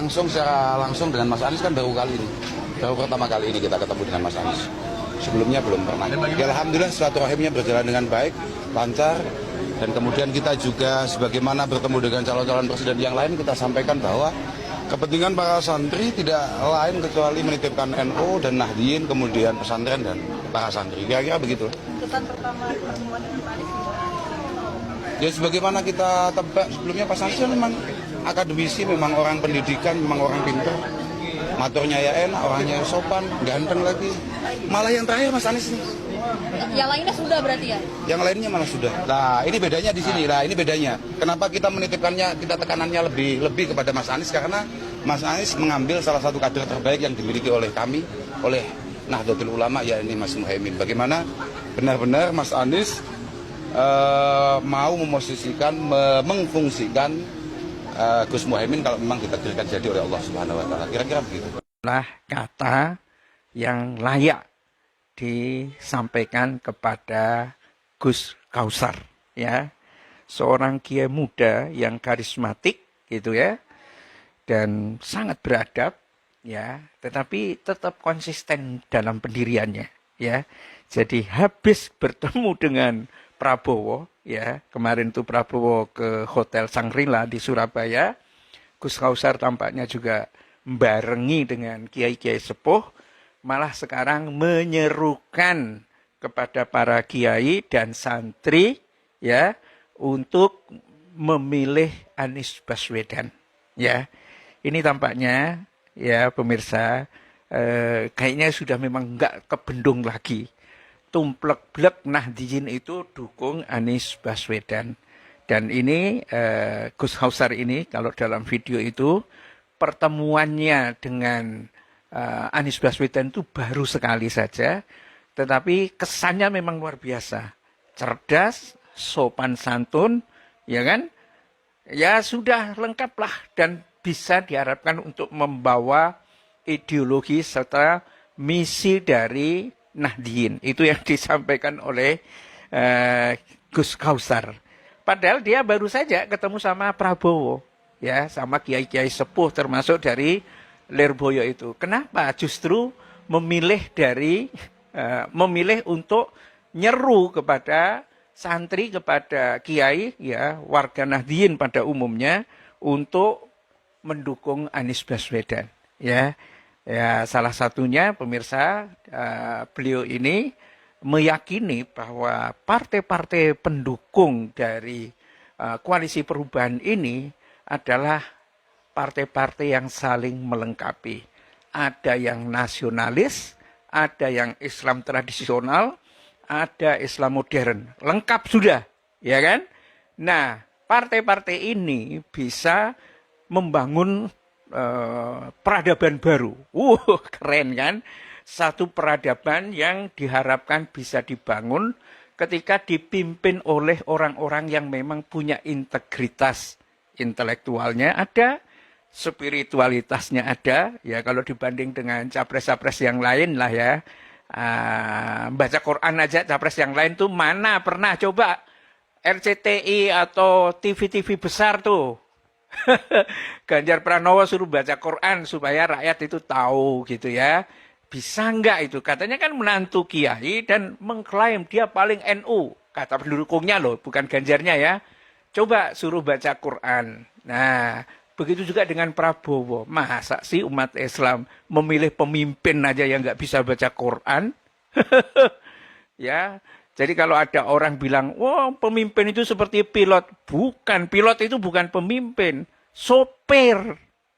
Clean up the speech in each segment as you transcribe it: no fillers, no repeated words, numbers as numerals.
secara langsung dengan Mas Anies kan baru kali ini. Baru pertama kali ini kita ketemu dengan Mas Anies. Sebelumnya belum pernah. Ya, alhamdulillah silaturahimnya berjalan dengan baik, lancar. Dan kemudian kita juga sebagaimana bertemu dengan calon-calon presiden yang lain, kita sampaikan bahwa kepentingan para santri tidak lain kecuali menitipkan NU dan Nahdien, kemudian pesantren dan para santri. Kira-kira begitu. Kesan pertama pertemuan dengan Pak Anies gimana? Ya sebagaimana kita tebak sebelumnya, Pak Anies memang akademisi, memang orang pendidikan, memang orang pintar. Maturnya ya enak, orangnya sopan, ganteng lagi. Malah yang terakhir Mas Anies nih. Yang lainnya sudah berarti ya? Yang lainnya malah sudah. Nah, ini bedanya di sini. Nah, ini bedanya. Kenapa kita menitipkannya, kita tekanannya lebih kepada Mas Anies, karena Mas Anies mengambil salah satu kader terbaik yang dimiliki oleh kami, oleh Nahdlatul Ulama, ya ini Mas Muhaimin. Bagaimana benar-benar Mas Anies mau memosisikan, mengfungsikan Gus Muhaimin kalau memang ditakdirkan jadi oleh Allah Subhanahu wa taala. Kira-kira begitu. Lah kata yang layak disampaikan kepada Gus Kausar, ya, seorang kiai muda yang karismatik gitu ya, dan sangat beradab, ya, tetapi tetap konsisten dalam pendiriannya, ya. Jadi habis bertemu dengan Prabowo, ya, kemarin tuh Prabowo ke Hotel Shangri-La di Surabaya, Gus Kausar tampaknya juga membarengi dengan kiai-kiai sepuh, malah sekarang menyerukan kepada para kiai dan santri, ya, untuk memilih Anies Baswedan, ya. Ini tampaknya, ya pemirsa, kayaknya sudah memang nggak kebendung lagi. Tumplek-blek Nahdien itu dukung Anies Baswedan. Dan ini Gus Kausar ini kalau dalam video itu pertemuannya dengan Anies Baswedan itu baru sekali saja, tetapi kesannya memang luar biasa. Cerdas, sopan santun, ya kan? Ya sudah lengkap lah dan bisa diharapkan untuk membawa ideologi serta misi dari Nahdien. Itu yang disampaikan oleh Gus Kausar. Padahal dia baru saja ketemu sama Prabowo, ya, sama kiai-kiai sepuh termasuk dari Lirboyo itu. Kenapa justru memilih untuk nyeru kepada santri, kepada kiai, ya, warga Nahdien pada umumnya untuk mendukung Anies Baswedan, ya. Ya, salah satunya pemirsa, beliau ini meyakini bahwa partai-partai pendukung dari koalisi perubahan ini adalah partai-partai yang saling melengkapi. Ada yang nasionalis, ada yang Islam tradisional, ada Islam modern. Lengkap sudah, ya kan? Nah, partai-partai ini bisa membangun peradaban baru. Keren kan? Satu peradaban yang diharapkan bisa dibangun ketika dipimpin oleh orang-orang yang memang punya integritas intelektualnya ada, spiritualitasnya ada, ya kalau dibanding dengan capres-capres yang lain lah ya. Baca Quran aja capres yang lain tuh mana pernah coba RCTI atau TV-TV besar tuh. Ganjar Pranowo suruh baca Quran supaya rakyat itu tahu gitu ya. Bisa enggak itu? Katanya kan menantu kiai dan mengklaim dia paling NU. Kata pendukungnya loh, bukan Ganjarnya ya. Coba suruh baca Quran. Nah, begitu juga dengan Prabowo. Masa sih umat Islam memilih pemimpin aja yang nggak bisa baca Quran? Ya, jadi kalau ada orang bilang, wah pemimpin itu seperti pilot. Bukan, pilot itu bukan pemimpin. Sopir.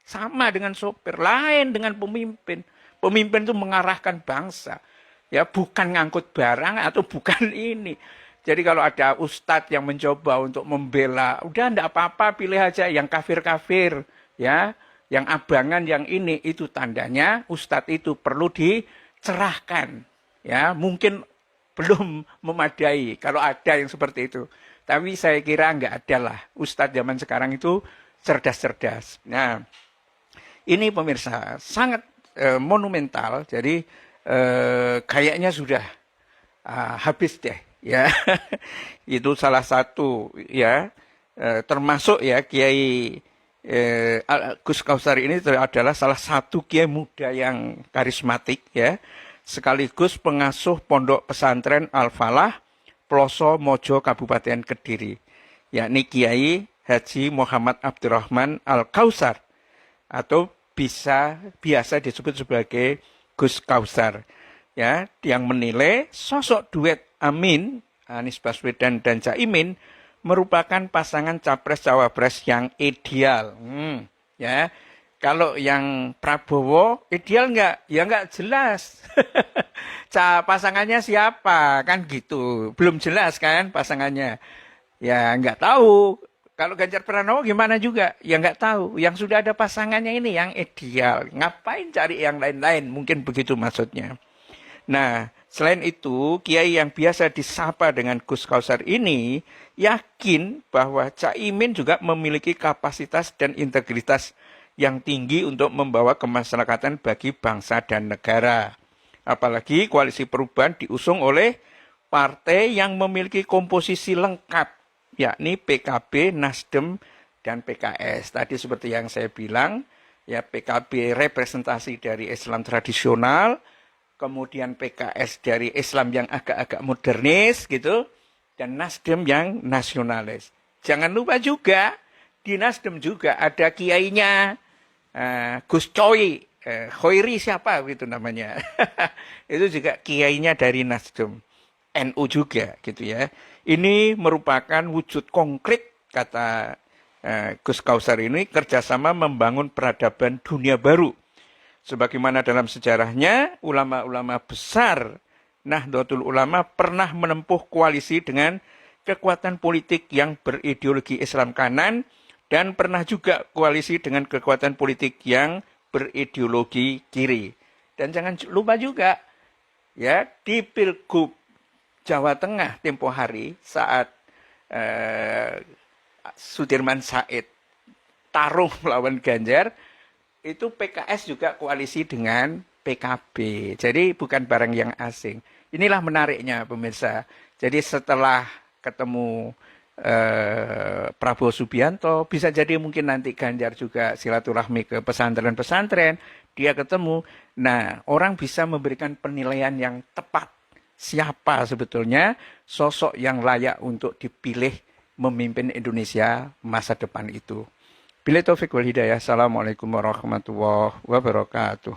Sama dengan sopir. Lain dengan pemimpin. Pemimpin itu mengarahkan bangsa. Ya, bukan ngangkut barang atau bukan ini. Jadi kalau ada ustadz yang mencoba untuk membela, udah enggak apa-apa, pilih aja yang kafir-kafir. Ya, yang abangan, yang ini. Itu tandanya ustadz itu perlu dicerahkan. Ya, mungkin belum memadai kalau ada yang seperti itu. Tapi saya kira enggak ada lah. Ustadz zaman sekarang itu cerdas-cerdas. Nah, ini pemirsa sangat monumental. Jadi kayaknya sudah habis deh. Ya, itu salah satu ya, termasuk ya Kiai Gus Kausar ini adalah salah satu kiai muda yang karismatik ya, sekaligus pengasuh Pondok Pesantren Al-Falah Ploso Mojo Kabupaten Kediri, yakni Kiai Haji Muhammad Abdurrahman Al-Kausar atau biasa disebut sebagai Gus Kausar ya, yang menilai sosok duet Amin Anies Baswedan dan Caimin merupakan pasangan capres-cawapres yang ideal. Ya, kalau yang Prabowo ideal nggak? Ya nggak jelas. Pasangannya siapa? Kan gitu. Belum jelas kan pasangannya. Ya nggak tahu. Kalau Ganjar Pranowo gimana juga? Ya nggak tahu. Yang sudah ada pasangannya ini yang ideal. Ngapain cari yang lain-lain? Mungkin begitu maksudnya. Nah, selain itu, kiai yang biasa disapa dengan Gus Kausar ini yakin bahwa Caimin juga memiliki kapasitas dan integritas yang tinggi untuk membawa kemasyarakatan bagi bangsa dan negara. Apalagi koalisi perubahan diusung oleh partai yang memiliki komposisi lengkap, yakni PKB, Nasdem, dan PKS. Tadi seperti yang saya bilang, ya PKB representasi dari Islam tradisional, kemudian PKS dari Islam yang agak-agak modernis gitu, dan Nasdem yang nasionalis. Jangan lupa juga di Nasdem juga ada kiainya Gus Coy, Khoiri siapa gitu namanya. Itu juga kiainya dari Nasdem, NU juga gitu ya. Ini merupakan wujud konkret kata Gus Kausar ini kerjasama membangun peradaban dunia baru. Sebagaimana dalam sejarahnya, ulama-ulama besar Nahdlatul Ulama pernah menempuh koalisi dengan kekuatan politik yang berideologi Islam kanan dan pernah juga koalisi dengan kekuatan politik yang berideologi kiri. Dan jangan lupa juga, ya di Pilgub Jawa Tengah tempo hari saat Sudirman Said tarung melawan Ganjar, itu PKS juga koalisi dengan PKB. Jadi bukan barang yang asing. Inilah menariknya pemirsa. Jadi setelah ketemu Prabowo Subianto, bisa jadi mungkin nanti Ganjar juga silaturahmi ke pesantren-pesantren, dia ketemu. Nah, orang bisa memberikan penilaian yang tepat. Siapa sebetulnya sosok yang layak untuk dipilih memimpin Indonesia masa depan itu. Billahi taufiq wal hidayah. Assalamualaikum warahmatullahi wabarakatuh.